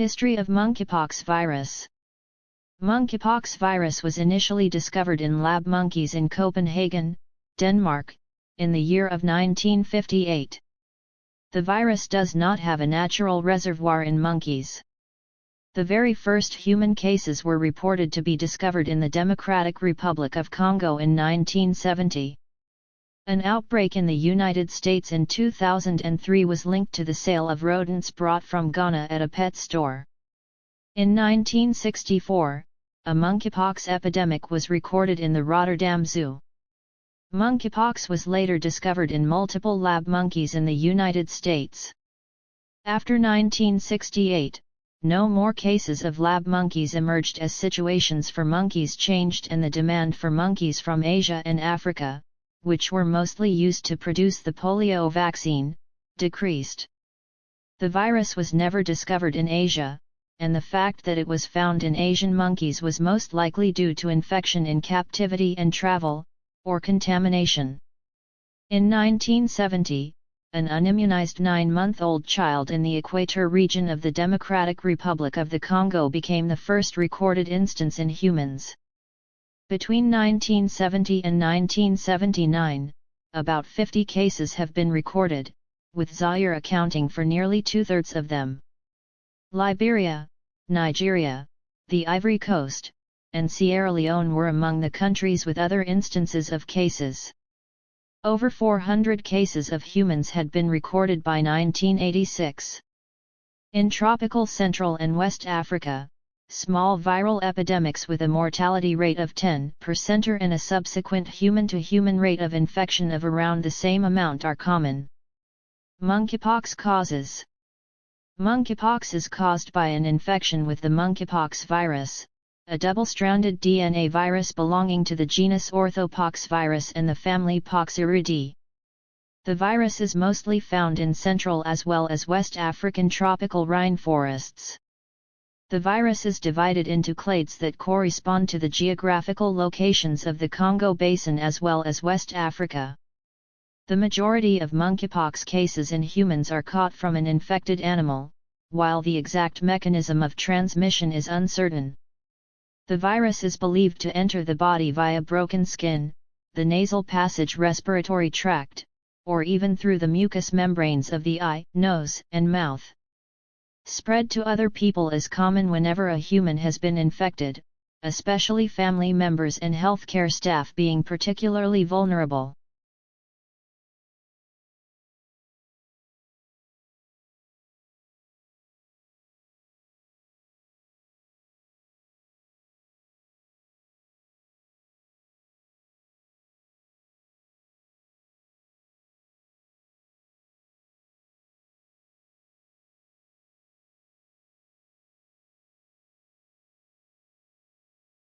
History of monkeypox virus. Monkeypox virus was initially discovered in lab monkeys in Copenhagen, Denmark, in the year of 1958. The virus does not have a natural reservoir in monkeys. The very first human cases were reported to be discovered in the Democratic Republic of Congo in 1970. An outbreak in the United States in 2003 was linked to the sale of rodents brought from Ghana at a pet store. In 1964, a monkeypox epidemic was recorded in the Rotterdam Zoo. Monkeypox was later discovered in multiple lab monkeys in the United States. After 1968, no more cases of lab monkeys emerged as situations for monkeys changed and the demand for monkeys from Asia and Africa, which were mostly used to produce the polio vaccine, decreased. The virus was never discovered in Asia, and the fact that it was found in Asian monkeys was most likely due to infection in captivity and travel, or contamination. In 1970, an unimmunized 9-month-old child in the Equator region of the Democratic Republic of the Congo became the first recorded instance in humans. Between 1970 and 1979, about 50 cases have been recorded, with Zaire accounting for nearly 2/3 of them. Liberia, Nigeria, the Ivory Coast, and Sierra Leone were among the countries with other instances of cases. Over 400 cases of humans had been recorded by 1986. In tropical Central and West Africa, small viral epidemics with a mortality rate of 10% and a subsequent human-to-human rate of infection of around the same amount are common. Monkeypox causes. Monkeypox is caused by an infection with the monkeypox virus, a double-stranded DNA virus belonging to the genus Orthopox virus and the family Poxiridae. The virus is mostly found in Central as well as West African tropical rainforests. The virus is divided into clades that correspond to the geographical locations of the Congo Basin as well as West Africa. The majority of monkeypox cases in humans are caught from an infected animal, while the exact mechanism of transmission is uncertain. The virus is believed to enter the body via broken skin, the nasal passage respiratory tract, or even through the mucous membranes of the eye, nose, and mouth. Spread to other people is common whenever a human has been infected, especially family members and healthcare staff being particularly vulnerable.